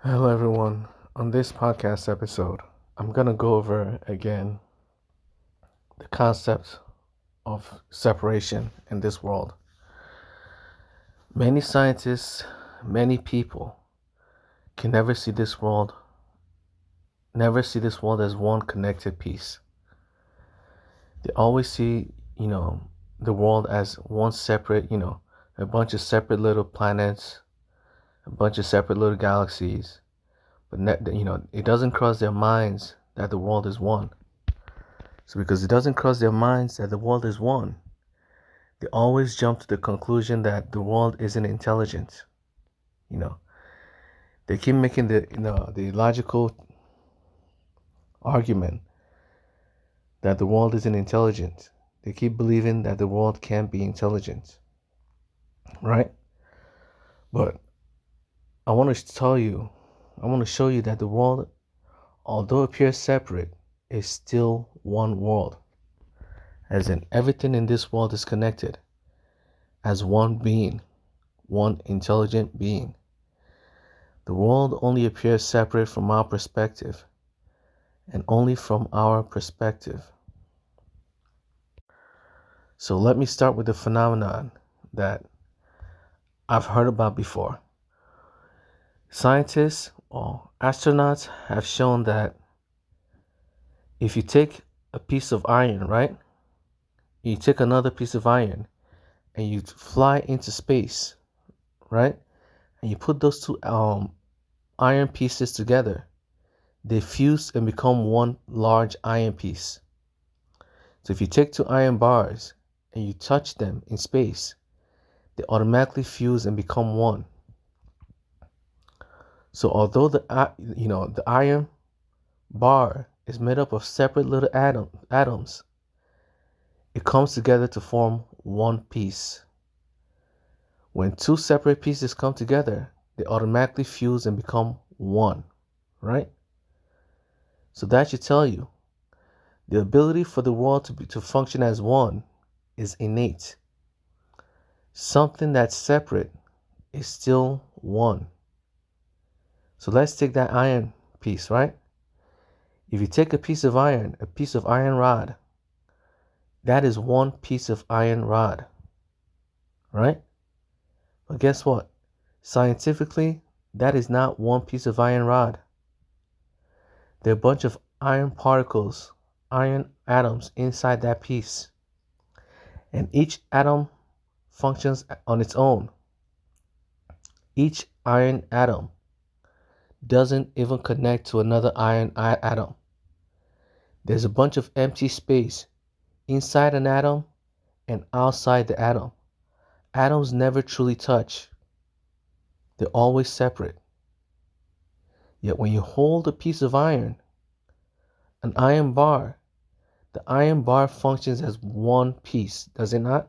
Hello, everyone. On this podcast episode, I'm going to go over again the concept of separation in this world. Many scientists, many people can never see this world as one connected piece. They always see, the world as one separate, a bunch of separate little planets, a bunch of separate little galaxies. But, it doesn't cross their minds that the world is one. So because it doesn't cross their minds that the world is one, they always jump to the conclusion that the world isn't intelligent. They keep making the logical argument that the world isn't intelligent. They keep believing that the world can't be intelligent, right? But I want to show you that the world, although it appears separate, is still one world. As in, everything in this world is connected as one being, one intelligent being. The world only appears separate from our perspective, and only from our perspective. So let me start with the phenomenon that I've heard about before. Scientists or astronauts have shown that if you take a piece of iron, right? You take another piece of iron and you fly into space, right? And you put those two iron pieces together, they fuse and become one large iron piece. So if you take two iron bars and you touch them in space, they automatically fuse and become one. So although the iron bar is made up of separate little atoms, it comes together to form one piece. When two separate pieces come together, they automatically fuse and become one, right? So that should tell you the ability for the world to function as one is innate. Something that's separate is still one. So let's take that iron piece, right? If you take a piece of iron rod, that is one piece of iron rod, right? But guess what? Scientifically, that is not one piece of iron rod. There are a bunch of iron particles, iron atoms inside that piece. And each atom functions on its own. Each iron atom doesn't even connect to another iron atom. There's a bunch of empty space inside an atom and outside the atom. Atoms never truly touch. They're always separate. Yet when you hold a piece of iron, an iron bar, the iron bar functions as one piece, does it not?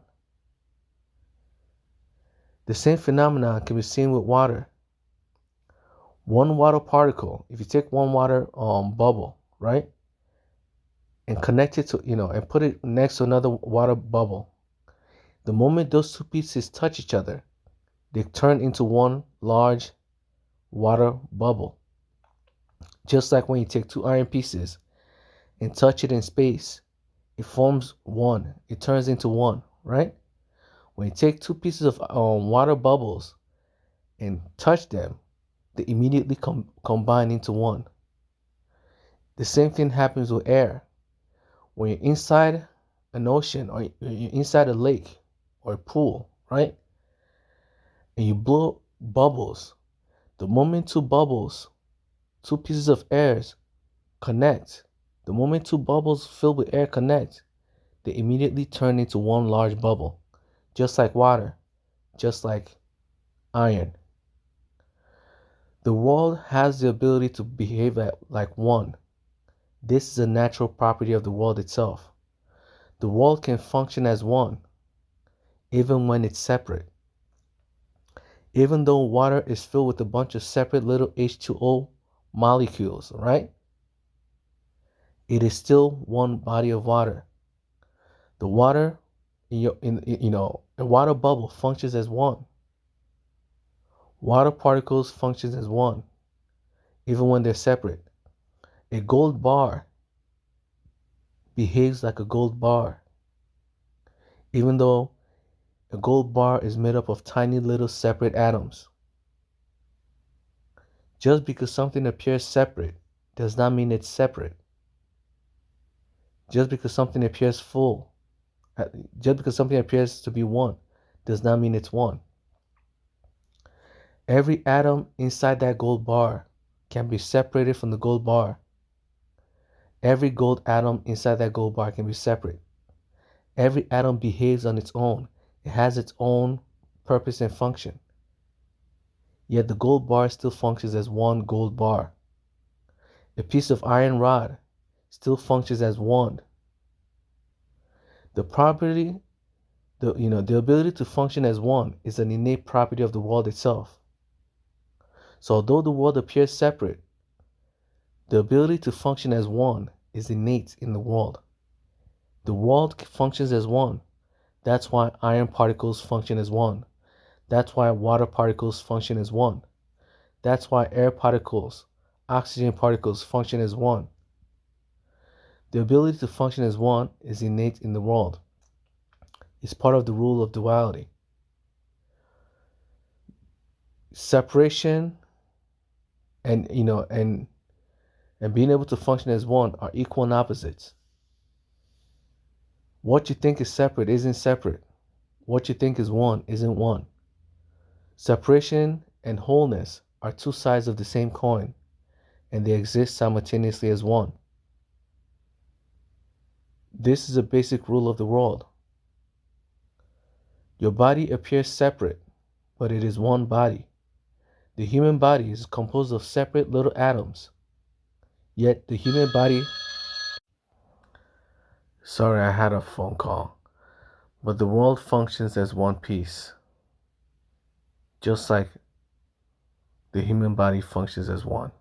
The same phenomenon can be seen with water. One water particle, if you take one water bubble, right? And connect it to, and put it next to another water bubble. The moment those two pieces touch each other, they turn into one large water bubble. Just like when you take two iron pieces and touch it in space, it forms one. It turns into one, right? When you take two pieces of water bubbles and touch them, they immediately combine into one. The same thing happens with air. When you're inside an ocean or you're inside a lake or a pool, right? And you blow bubbles, the moment two pieces of air connect, the moment two bubbles filled with air connect, they immediately turn into one large bubble, just like water, just like iron. The world has the ability to behave like one. This is a natural property of the world itself. The world can function as one, even when it's separate. Even though water is filled with a bunch of separate little H2O molecules, right? It is still one body of water. The water a water bubble functions as one. Water particles functions as one. even when they're separate. A gold bar behaves like a gold bar, even though a gold bar is made up of tiny little separate atoms. Just because something appears separate does not mean it's separate. Just because something appears full, just because something appears to be one, does not mean it's one. Every atom inside that gold bar can be separated from the gold bar. Every gold atom inside that gold bar can be separate. Every atom behaves on its own. It has its own purpose and function. Yet the gold bar still functions as one gold bar. A piece of iron rod still functions as one. The property, the ability to function as one is an innate property of the world itself. So although the world appears separate, the ability to function as one is innate in the world. The world functions as one. That's why iron particles function as one. That's why water particles function as one. That's why air particles, oxygen particles function as one. The ability to function as one is innate in the world. It's part of the rule of duality. Separation and being able to function as one are equal and opposites. What you think is separate isn't separate. What you think is one isn't one. Separation and wholeness are two sides of the same coin, and they exist simultaneously as one. This is a basic rule of the world. Your body appears separate, but it is one body. The human body is composed of separate little atoms, yet the human body... Sorry, I had a phone call. But the world functions as one piece, just like the human body functions as one.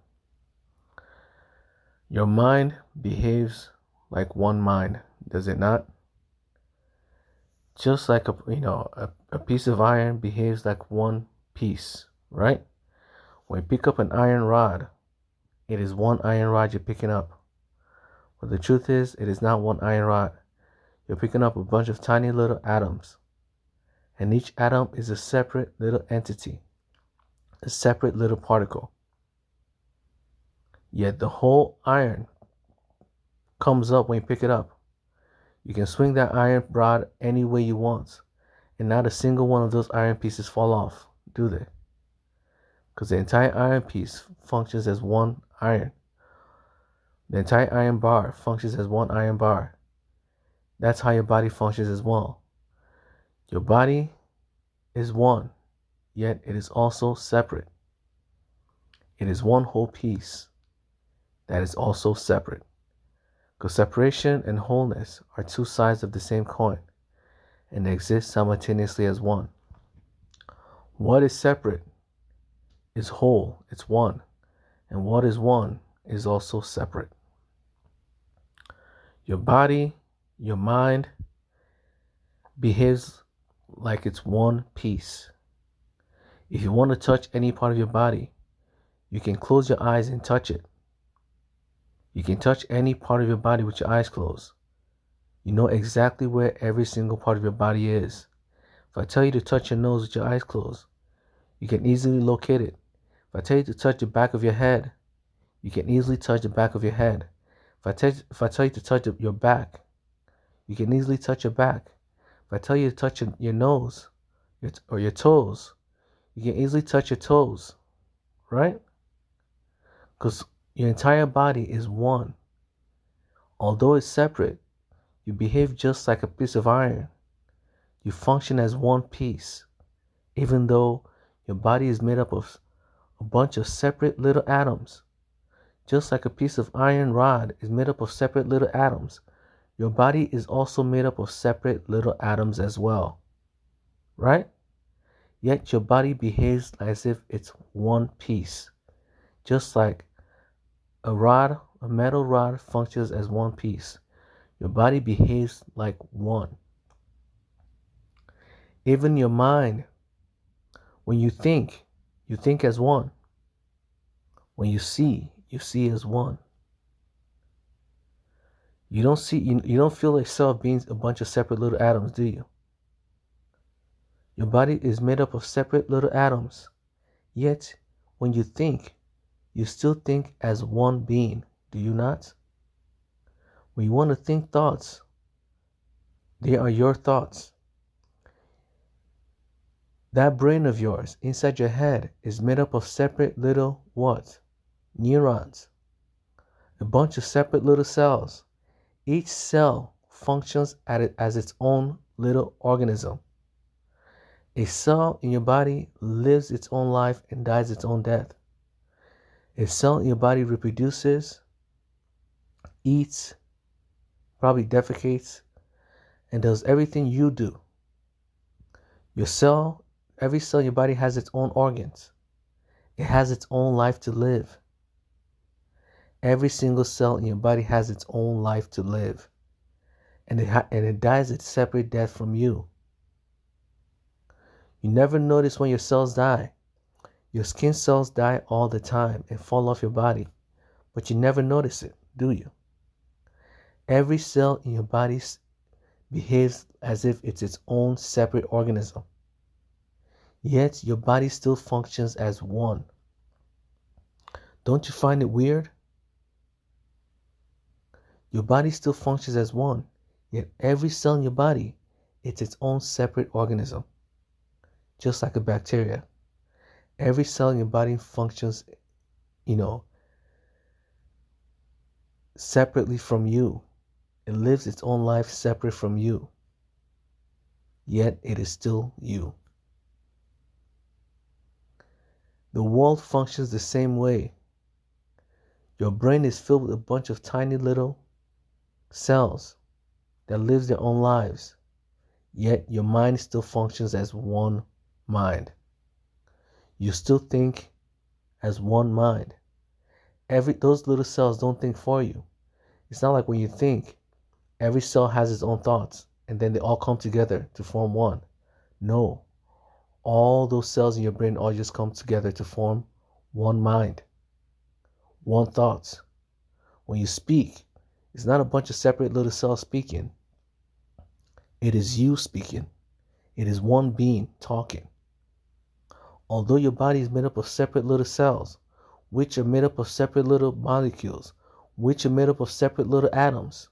Your mind behaves like one mind, does it not? Just like a piece of iron behaves like one piece, right? When you pick up an iron rod, it is one iron rod you're picking up. But the truth is, it is not one iron rod. You're picking up a bunch of tiny little atoms. And each atom is a separate little entity, a separate little particle. Yet the whole iron comes up when you pick it up. You can swing that iron rod any way you want, and not a single one of those iron pieces fall off, do they? Because the entire iron piece functions as one iron. The entire iron bar functions as one iron bar. That's how your body functions as well. Your body is one, yet it is also separate. It is one whole piece that is also separate. Because separation and wholeness are two sides of the same coin, and they exist simultaneously as one. What is separate is whole, it's one, and what is one is also separate. Your body, your mind behaves like it's one piece. If you want to touch any part of your body, you can close your eyes and touch it. You can touch any part of your body with your eyes closed. You know exactly where every single part of your body is. If I tell you to touch your nose with your eyes closed, you can easily locate it. If I tell you to touch the back of your head, you can easily touch the back of your head. If I tell you to touch your back, you can easily touch your back. If I tell you to touch your nose or your toes, you can easily touch your toes, right? Because your entire body is one. Although it's separate, you behave just like a piece of iron. You function as one piece, even though your body is made up of a bunch of separate little atoms. Just like a piece of iron rod is made up of separate little atoms, your body is also made up of separate little atoms as well, right? Yet your body behaves as if it's one piece. Just like a metal rod functions as one piece. Your body behaves like one. Even your mind, when you think as one. When you see as one. You don't see, you don't feel yourself being a bunch of separate little atoms, do you? Your body is made up of separate little atoms. Yet, when you think, you still think as one being, do you not? When you want to think thoughts, they are your thoughts. That brain of yours inside your head is made up of separate little what? Neurons. A bunch of separate little cells. Each cell functions as its own little organism. A cell in your body lives its own life and dies its own death. A cell in your body reproduces, eats, probably defecates, and does everything you do. Every cell in your body has its own organs. It has its own life to live. Every single cell in your body has its own life to live. And it dies its separate death from you. You never notice when your cells die. Your skin cells die all the time and fall off your body. But you never notice it, do you? Every cell in your body behaves as if it's its own separate organism. Yet your body still functions as one. Don't you find it weird? Your body still functions as one, yet every cell in your body, it's its own separate organism. Just like a bacteria. Every cell in your body functions, separately from you. It lives its own life separate from you. Yet it is still you. The world functions the same way. Your brain is filled with a bunch of tiny little cells that live their own lives. Yet your mind still functions as one mind. You still think as one mind. Those little cells don't think for you. It's not like when you think, every cell has its own thoughts and then they all come together to form one. No. All those cells in your brain all just come together to form one mind, one thoughts. When you speak, it's not a bunch of separate little cells speaking. It is you speaking. It is one being talking. Although your body is made up of separate little cells, which are made up of separate little molecules, which are made up of separate little atoms,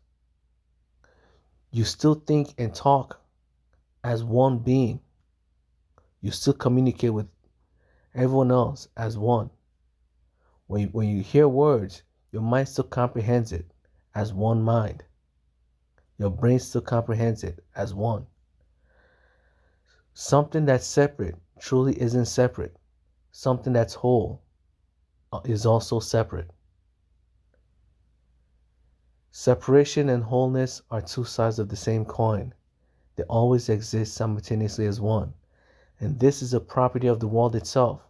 you still think and talk as one being. You still communicate with everyone else as one. When you hear words, your mind still comprehends it as one mind. Your brain still comprehends it as one. Something that's separate truly isn't separate. Something that's whole is also separate. Separation and wholeness are two sides of the same coin. They always exist simultaneously as one. And this is a property of the world itself.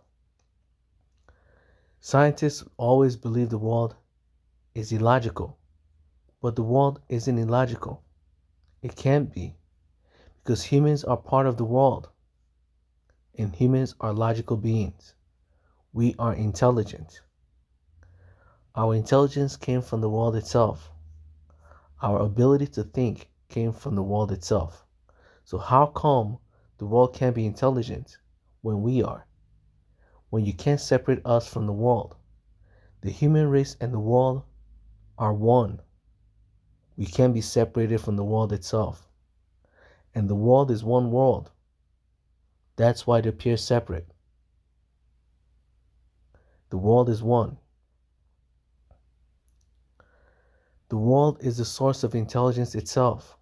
Scientists always believe the world is illogical. But the world isn't illogical. It can't be. Because humans are part of the world. And humans are logical beings. We are intelligent. Our intelligence came from the world itself. Our ability to think came from the world itself. So how come the world can't be intelligent when we are? When you can't separate us from the world. The human race and the world are one. We can't be separated from the world itself. And the world is one world. That's why it appears separate. The world is one. The world is the source of intelligence itself.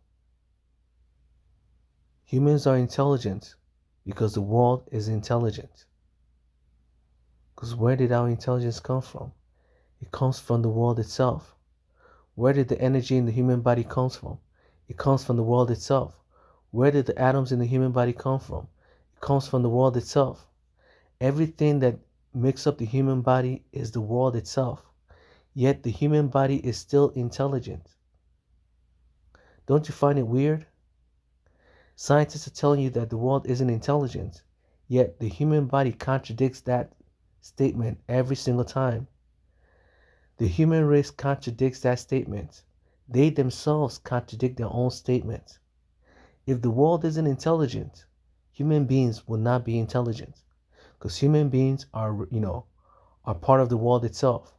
Humans are intelligent because the world is intelligent. Because where did our intelligence come from? It comes from the world itself. Where did the energy in the human body come from? It comes from the world itself. Where did the atoms in the human body come from? It comes from the world itself. Everything that makes up the human body is the world itself. Yet the human body is still intelligent. Don't you find it weird? Scientists are telling you that the world isn't intelligent, yet the human body contradicts that statement every single time. The human race contradicts that statement. They themselves contradict their own statement. If the world isn't intelligent, human beings will not be intelligent, because human beings are, are part of the world itself.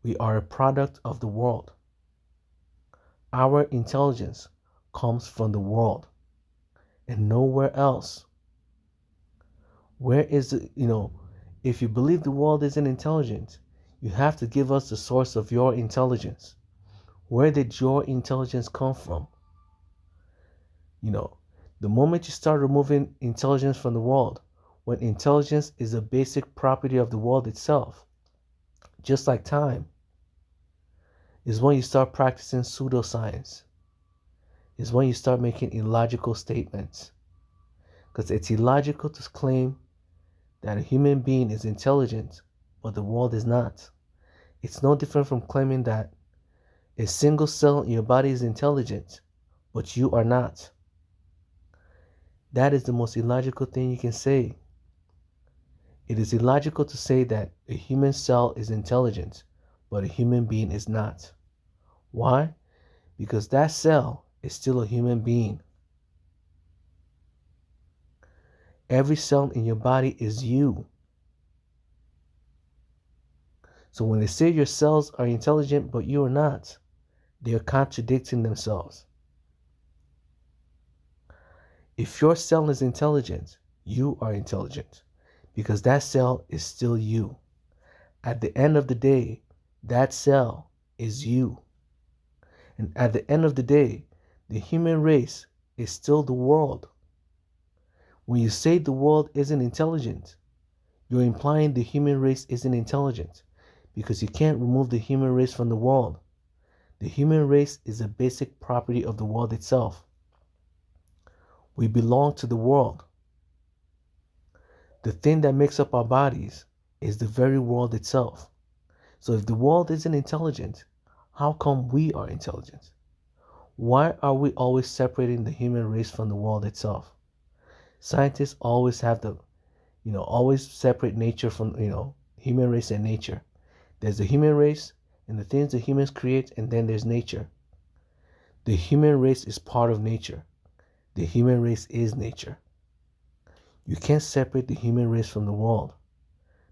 We are a product of the world. Our intelligence comes from the world and nowhere else. Where is the, if you believe the world isn't intelligent, you have to give us the source of your intelligence. Where did your intelligence come from? The moment you start removing intelligence from the world, when intelligence is a basic property of the world itself, just like time, is when you start practicing pseudoscience, is when you start making illogical statements. Because it's illogical to claim that a human being is intelligent, but the world is not. It's no different from claiming that a single cell in your body is intelligent, but you are not. That is the most illogical thing you can say. It is illogical to say that a human cell is intelligent, but a human being is not. Why? Because that cell is still a human being. Every cell in your body is you. So when they say your cells are intelligent but you are not, they are contradicting themselves. If your cell is intelligent, you are intelligent, because that cell is still you. At the end of the day, that cell is you. And at the end of the day, the human race is still the world. When you say the world isn't intelligent, you're implying the human race isn't intelligent, because you can't remove the human race from the world. The human race is a basic property of the world itself. We belong to the world. The thing that makes up our bodies is the very world itself. So if the world isn't intelligent, how come we are intelligent? Why are we always separating the human race from the world itself? Scientists always have to, always separate nature from, human race and nature. There's the human race and the things the humans create, and then there's nature. The human race is part of nature. The human race is nature. You can't separate the human race from the world.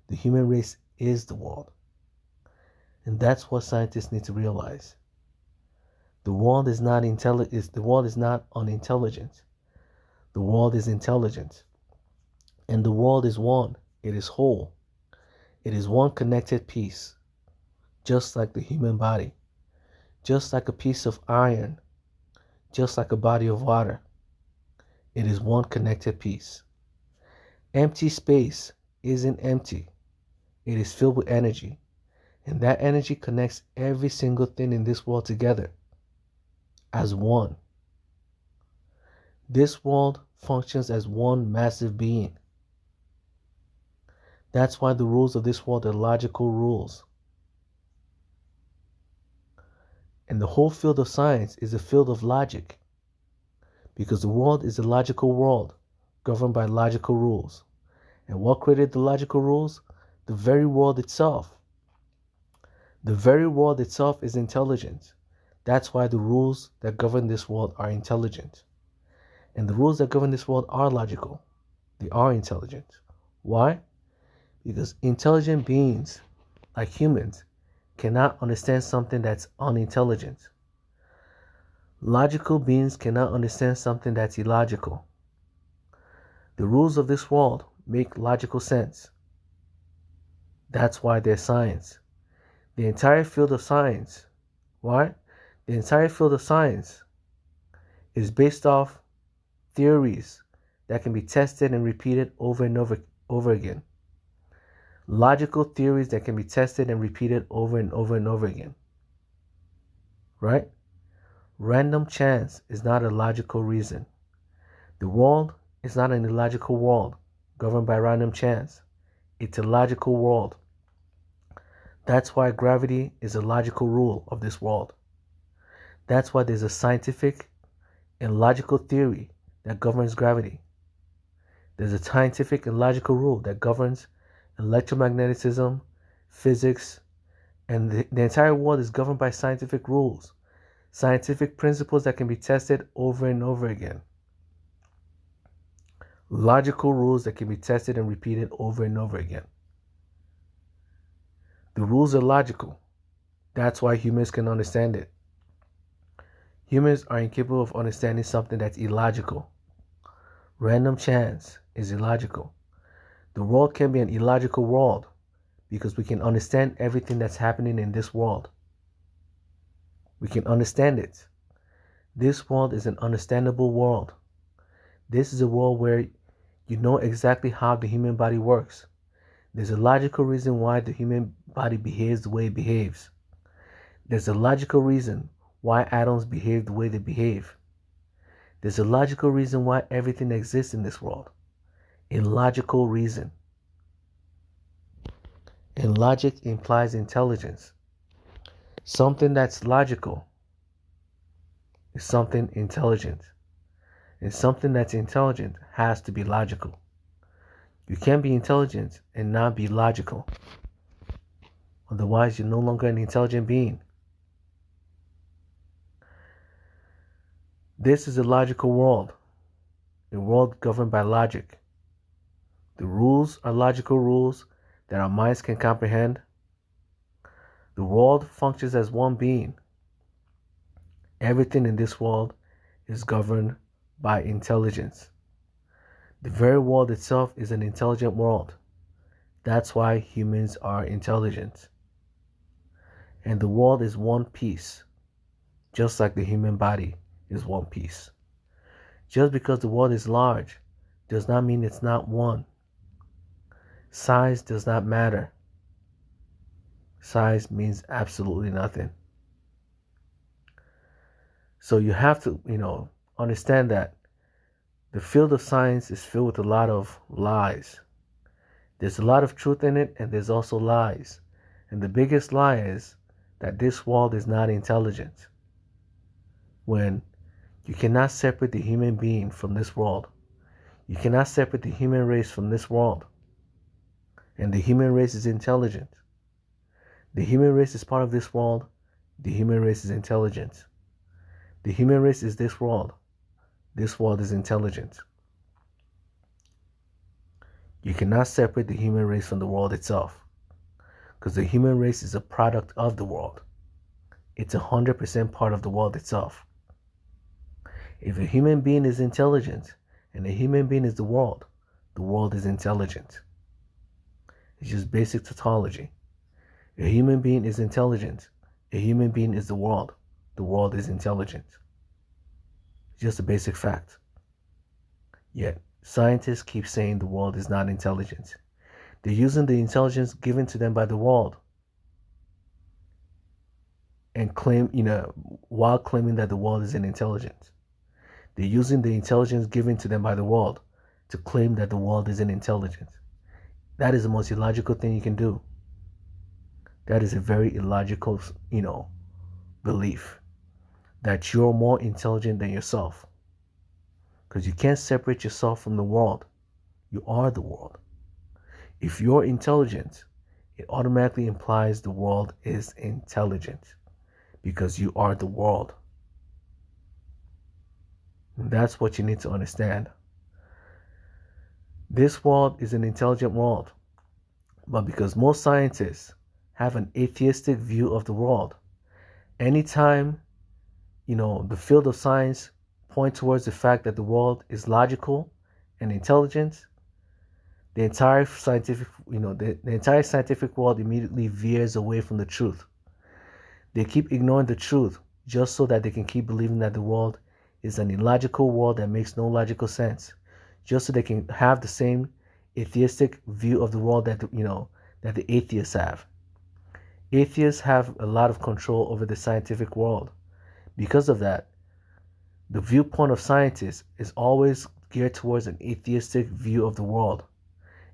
The human race is the world. And that's what scientists need to realize. The world is not the world is not unintelligent. The world is intelligent. And the world is one. It is whole. It is one connected piece, just like the human body, just like a piece of iron, just like a body of water. It is one connected piece. Empty space isn't empty. It is filled with energy. And that energy connects every single thing in this world together as one. This world functions as one massive being. That's why the rules of this world are logical rules. And the whole field of science is a field of logic, because the world is a logical world governed by logical rules. And what created the logical rules? The very world itself. The very world itself is intelligent. That's why the rules that govern this world are intelligent. And the rules that govern this world are logical. They are intelligent. Why? Because intelligent beings, like humans, cannot understand something that's unintelligent. Logical beings cannot understand something that's illogical. The rules of this world make logical sense. That's why there's science. The entire field of science, why? The entire field of science is based off theories that can be tested and repeated over and over again. Logical theories that can be tested and repeated over and over and over again. Right? Random chance is not a logical reason. The world is not an illogical world governed by random chance. It's a logical world. That's why gravity is a logical rule of this world. That's why there's a scientific and logical theory that governs gravity. There's a scientific and logical rule that governs electromagnetism, physics, And the entire world is governed by scientific rules, scientific principles that can be tested over and over again. Logical rules that can be tested and repeated over and over again. The rules are logical. That's why humans can understand it. Humans are incapable of understanding something that's illogical. Random chance is illogical. The world can be an illogical world because we can understand everything that's happening in this world. We can understand it. This world is an understandable world. This is a world where you know exactly how the human body works. There's a logical reason why the human body behaves the way it behaves. There's a logical reason why atoms behave the way they behave. There's a logical reason why everything exists in this world. A logical reason. And logic implies intelligence. Something that's logical is something intelligent. And something that's intelligent has to be logical. You can't be intelligent and not be logical. Otherwise, you're no longer an intelligent being. This is a logical world, a world governed by logic. The rules are logical rules that our minds can comprehend. The world functions as one being. Everything in this world is governed by intelligence. The very world itself is an intelligent world. That's why humans are intelligent. And the world is one piece, just like the human body is one piece. Just because the world is large does not mean it's not one. Size does not matter. Size means absolutely nothing. So you have to, understand that the field of science is filled with a lot of lies. There's a lot of truth in it, and there's also lies. And the biggest lie is that this world is not intelligent. When you cannot separate the human being from this world. You cannot separate the human race from this world. And the human race is intelligent. The human race is part of this world. The human race is intelligent. The human race is this world. This world is intelligent. You cannot separate the human race from the world itself. Because the human race is a product of the world. It's 100% part of the world itself. If a human being is intelligent and a human being is the world is intelligent. It's just basic tautology. A human being is intelligent. A human being is the world is intelligent. It's just a basic fact. Yet, scientists keep saying the world is not intelligent. They're using the intelligence given to them by the world and claim, while claiming that the world isn't intelligent. They're using the intelligence given to them by the world to claim that the world isn't intelligent. That is the most illogical thing you can do. That is a very illogical, belief that you're more intelligent than yourself. Because you can't separate yourself from the world. You are the world. If you're intelligent, it automatically implies the world is intelligent because you are the world. And that's what you need to understand. This world is an intelligent world, but because most scientists have an atheistic view of the world, anytime, the field of science point towards the fact that the world is logical and intelligent, the entire scientific, the entire scientific world immediately veers away from the truth. They keep ignoring the truth just so that they can keep believing that the world is an illogical world that makes no logical sense, just so they can have the same atheistic view of the world that that the atheists have. Atheists have a lot of control over the scientific world. Because of that, the viewpoint of scientists is always geared towards an atheistic view of the world,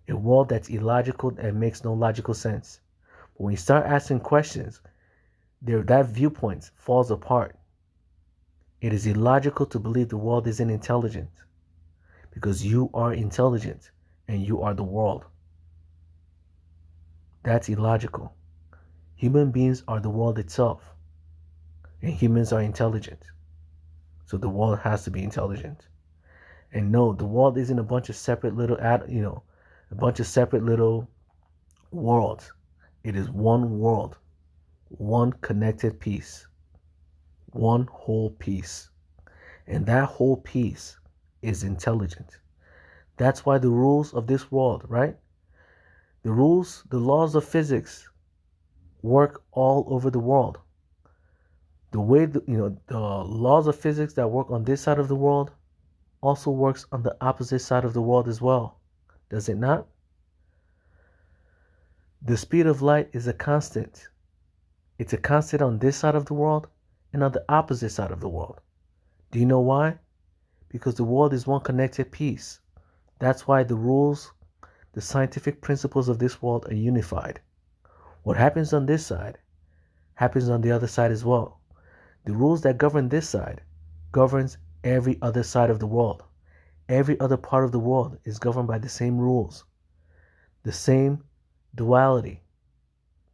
a world that's illogical and makes no logical sense. But when you start asking questions, that viewpoint falls apart. It is illogical to believe the world isn't intelligent because you are intelligent and you are the world. That's illogical. Human beings are the world itself, and humans are intelligent. So the world has to be intelligent. And no, the world isn't a bunch of separate little, a bunch of separate little worlds. It is one world, one connected piece, one whole piece. And that whole piece is intelligent. That's why the rules of this world, right? The rules, the laws of physics work all over the world. The way the laws of physics that work on this side of the world also works on the opposite side of the world as well. Does it not? The speed of light is a constant. It's a constant on this side of the world and on the opposite side of the world. Do you know why? Because the world is one connected piece. That's why the rules, the scientific principles of this world are unified. What happens on this side happens on the other side as well. The rules that govern this side governs every other side of the world. Every other part of the world is governed by the same rules, the same duality,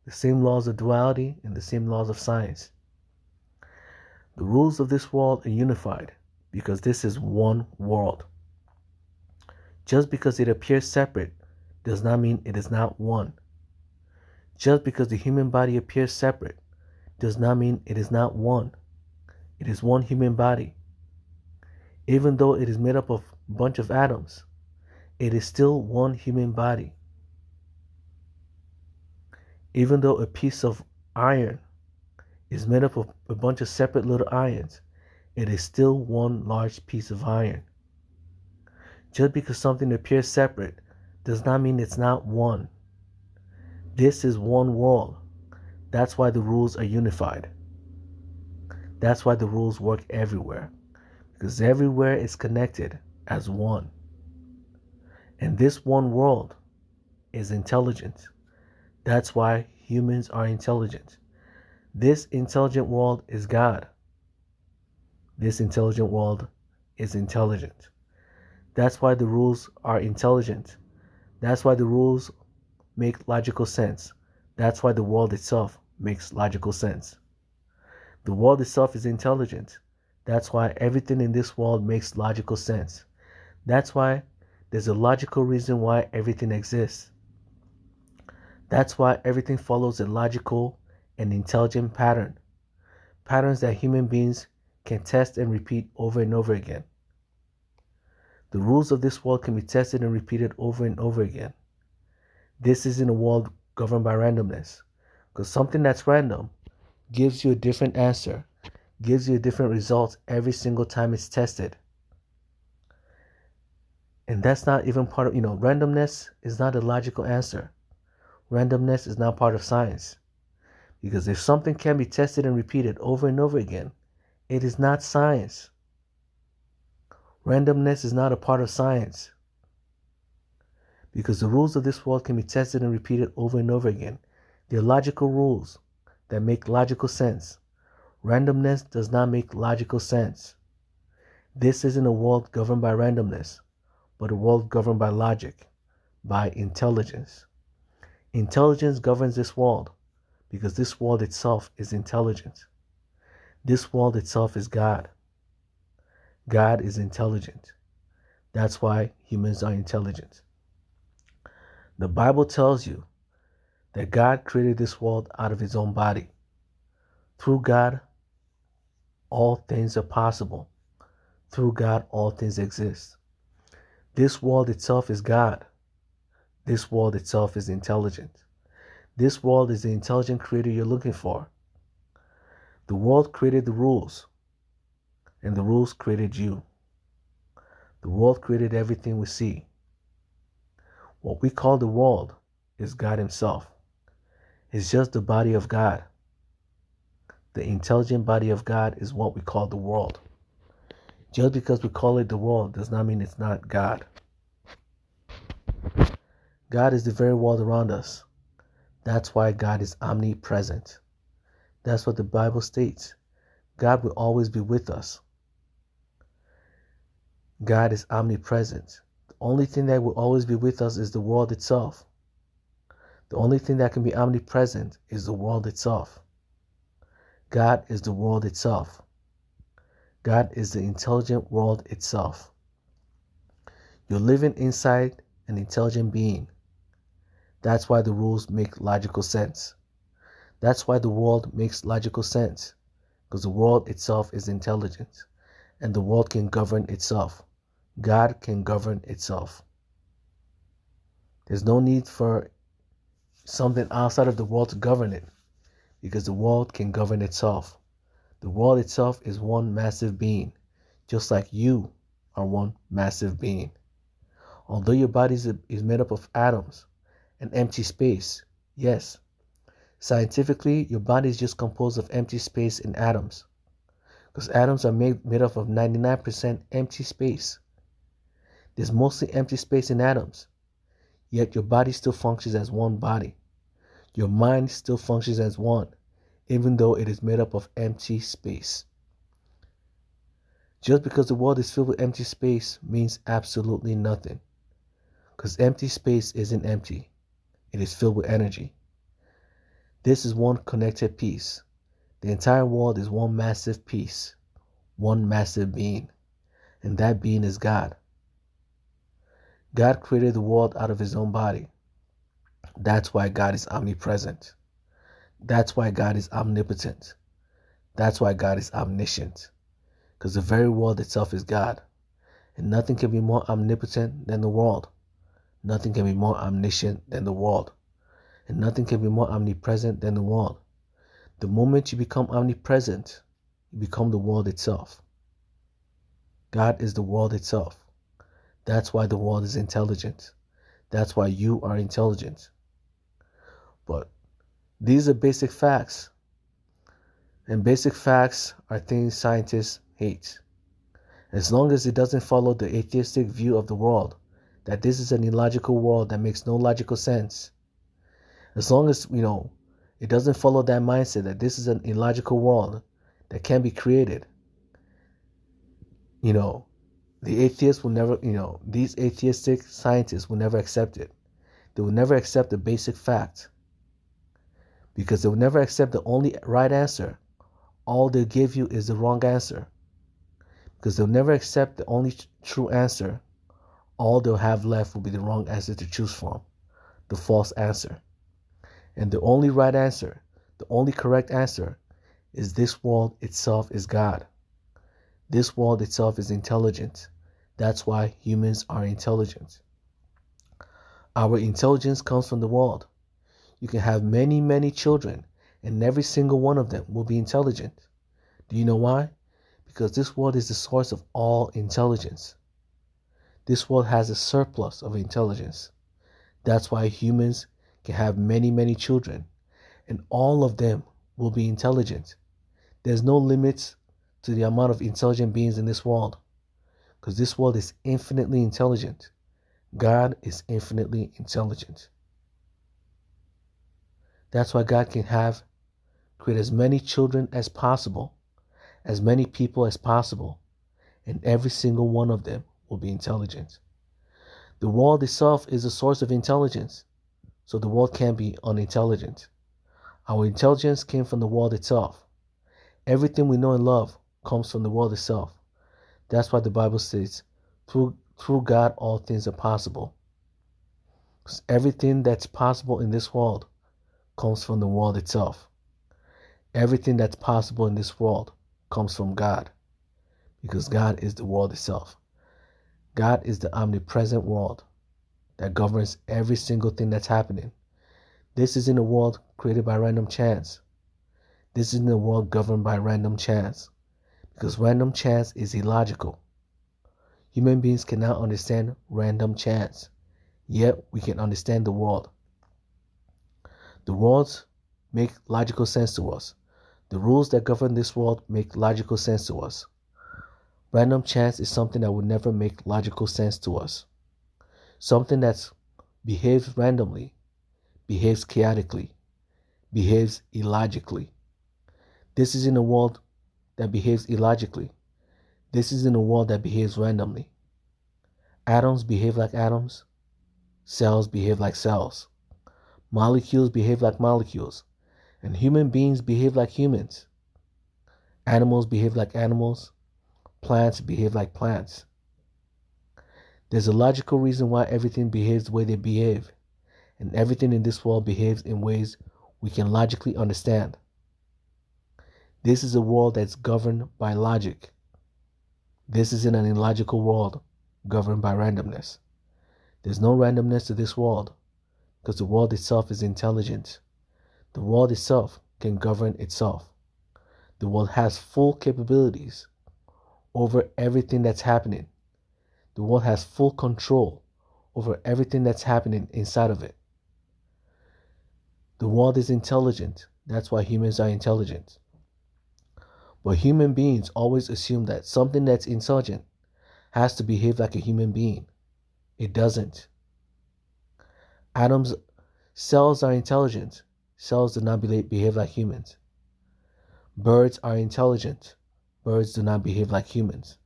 the same laws of duality and the same laws of science. The rules of this world are unified because this is one world. Just because it appears separate does not mean it is not one. Just because the human body appears separate does not mean it is not one. It is one human body. Even though it is made up of a bunch of atoms, it is still one human body. Even though a piece of iron is made up of a bunch of separate little irons, it is still one large piece of iron. Just because something appears separate does not mean it's not one. This is one world. That's why the rules are unified. That's why the rules work everywhere. Because everywhere is connected as one. And this one world is intelligent. That's why humans are intelligent. This intelligent world is God. This intelligent world is intelligent. That's why the rules are intelligent. That's why the rules make logical sense. That's why the world itself makes logical sense. The world itself is intelligent. That's why everything in this world makes logical sense. That's why there's a logical reason why everything exists. That's why everything follows a logical and intelligent pattern. Patterns that human beings can test and repeat over and over again. The rules of this world can be tested and repeated over and over again. This isn't a world governed by randomness, because something that's random gives you a different answer, gives you a different result every single time it's tested. And that's not even part of, randomness is not a logical answer. Randomness is not part of science. Because if something can be tested and repeated over and over again, it is not science. Randomness is not a part of science. Because the rules of this world can be tested and repeated over and over again. They're logical rules that make logical sense. Randomness does not make logical sense. This isn't a world governed by randomness, but a world governed by logic, by intelligence. Intelligence governs this world because this world itself is intelligent. This world itself is God. God is intelligent. That's why humans are intelligent. The Bible tells you that God created this world out of his own body. Through God, all things are possible. Through God, all things exist. This world itself is God. This world itself is intelligent. This world is the intelligent creator you're looking for. The world created the rules, and the rules created you. The world created everything we see. What we call the world is God himself. It's just the body of God. The intelligent body of God is what we call the world. Just because we call it the world does not mean it's not God. God is the very world around us. That's why God is omnipresent. That's what the Bible states. God will always be with us. God is omnipresent. The only thing that will always be with us is the world itself. The only thing that can be omnipresent is the world itself. God is the world itself. God is the intelligent world itself. You're living inside an intelligent being. That's why the rules make logical sense. That's why the world makes logical sense. Because the world itself is intelligent. And the world can govern itself. God can govern itself. There's no need for something outside of the world to govern it. Because the world can govern itself. The world itself is one massive being. Just like you are one massive being. Although your body is made up of atoms and empty space, yes, scientifically, your body is just composed of empty space and atoms. Because atoms are made up of 99% empty space. There's mostly empty space in atoms. Yet your body still functions as one body. Your mind still functions as one, even though it is made up of empty space. Just because the world is filled with empty space means absolutely nothing. Because empty space isn't empty. It is filled with energy. This is one connected piece. The entire world is one massive piece. One massive being. And that being is God. God created the world out of his own body. That's why God is omnipresent. That's why God is omnipotent. That's why God is omniscient. Because the very world itself is God. And nothing can be more omnipotent than the world. Nothing can be more omniscient than the world. And nothing can be more omnipresent than the world. The moment you become omnipresent, you become the world itself. God is the world itself. That's why the world is intelligent. That's why you are intelligent. But these are basic facts. And basic facts are things scientists hate. As long as it doesn't follow the atheistic view of the world, that this is an illogical world that makes no logical sense. As long as, it doesn't follow that mindset that this is an illogical world that can be created, the atheists will never, these atheistic scientists will never accept it. They will never accept the basic fact. Because they will never accept the only right answer. All they'll give you is the wrong answer. Because they'll never accept the only true answer. All they'll have left will be the wrong answer to choose from. The false answer. And the only right answer, the only correct answer, is this world itself is God. This world itself is intelligent. That's why humans are intelligent. Our intelligence comes from the world. You can have many, many children, and every single one of them will be intelligent. Do you know why? Because this world is the source of all intelligence. This world has a surplus of intelligence. That's why humans can have many, many children, and all of them will be intelligent. There's no limits to the amount of intelligent beings in this world, because this world is infinitely intelligent. God is infinitely intelligent. That's why God can create as many children as possible, as many people as possible, and every single one of them will be intelligent. The world itself is a source of intelligence, so the world can't be unintelligent. Our intelligence came from the world itself. Everything we know and love comes from the world itself. That's why the Bible says, through God all things are possible. Because everything that's possible in this world comes from the world itself. Everything that's possible in this world comes from God. Because God is the world itself. God is the omnipresent world that governs every single thing that's happening. This isn't a world created by random chance. This isn't a world governed by random chance. Because random chance is illogical. Human beings cannot understand random chance. Yet we can understand the world. The worlds make logical sense to us. The rules that govern this world make logical sense to us. Random chance is something that would never make logical sense to us. Something that behaves randomly, behaves chaotically, behaves illogically. This is in a world that behaves illogically. This is in a world that behaves randomly. Atoms behave like atoms. Cells behave like cells. Molecules behave like molecules, and human beings behave like humans. Animals behave like animals. Plants behave like plants. There's a logical reason why everything behaves the way they behave, and everything in this world behaves in ways we can logically understand. This is a world that's governed by logic. This isn't an illogical world governed by randomness. There's no randomness to this world because the world itself is intelligent. The world itself can govern itself. The world has full capabilities over everything that's happening. The world has full control over everything that's happening inside of it. The world is intelligent. That's why humans are intelligent. But human beings always assume that something that's intelligent has to behave like a human being. It doesn't. Cells are intelligent. Cells do not behave like humans. Birds are intelligent. Birds do not behave like humans.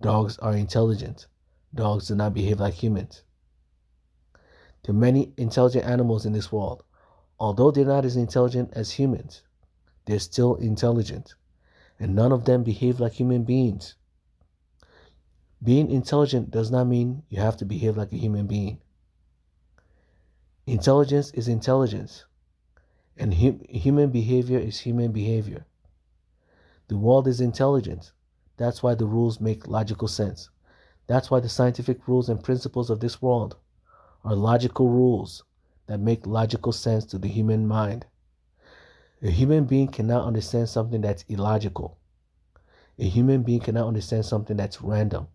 Dogs are intelligent. Dogs do not behave like humans. There are many intelligent animals in this world. Although they're not as intelligent as humans, they're still intelligent. And none of them behave like human beings. Being intelligent does not mean you have to behave like a human being. Intelligence is intelligence. And human behavior is human behavior. The world is intelligent. That's why the rules make logical sense. That's why the scientific rules and principles of this world are logical rules that make logical sense to the human mind. A human being cannot understand something that's illogical. A human being cannot understand something that's random.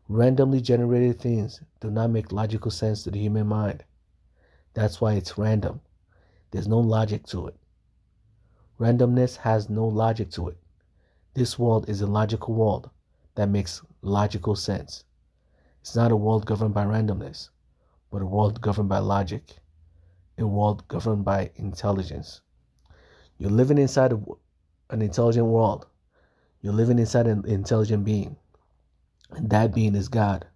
Randomly generated things do not make logical sense to the human mind. That's why it's random. There's no logic to it. Randomness has no logic to it. This world is a logical world that makes logical sense. It's not a world governed by randomness, but a world governed by logic, a world governed by intelligence. You're living inside an intelligent world. You're living inside an intelligent being, and that being is God.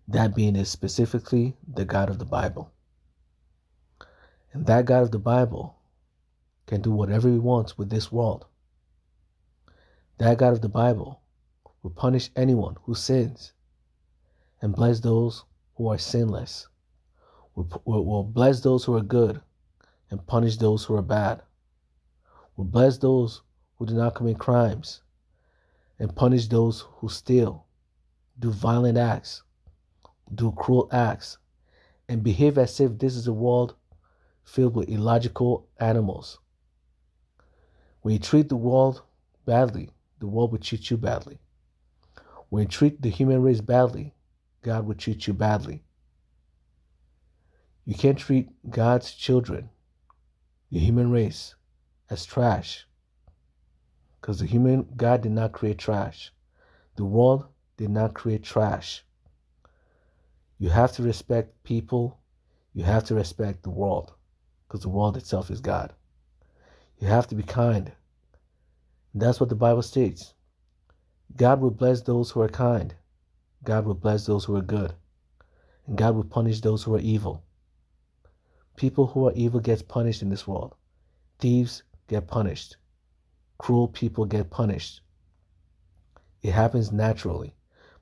That being is specifically the God of the Bible. And that God of the Bible can do whatever he wants with this world. That God of the Bible will punish anyone who sins and bless those who are sinless. Will bless those who are good and punish those who are bad. Will bless those who do not commit crimes and punish those who steal, do violent acts, do cruel acts, and behave as if this is a world filled with illogical animals. When you treat the world badly, the world will treat you badly. When you treat the human race badly, God will treat you badly. You can't treat God's children, the human race, as trash. Because God did not create trash. The world did not create trash. You have to respect people. You have to respect the world. Because the world itself is God. You have to be kind. And that's what the Bible states. God will bless those who are kind. God will bless those who are good. And God will punish those who are evil. People who are evil get punished in this world. Thieves get punished. Cruel people get punished. It happens naturally.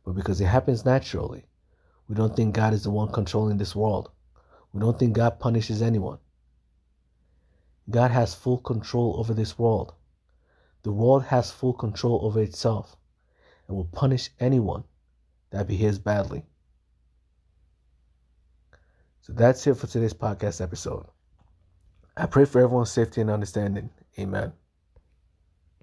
But because it happens naturally, we don't think God is the one controlling this world. We don't think God punishes anyone. God has full control over this world. The world has full control over itself and will punish anyone that behaves badly. So that's it for today's podcast episode. I pray for everyone's safety and understanding. Amen.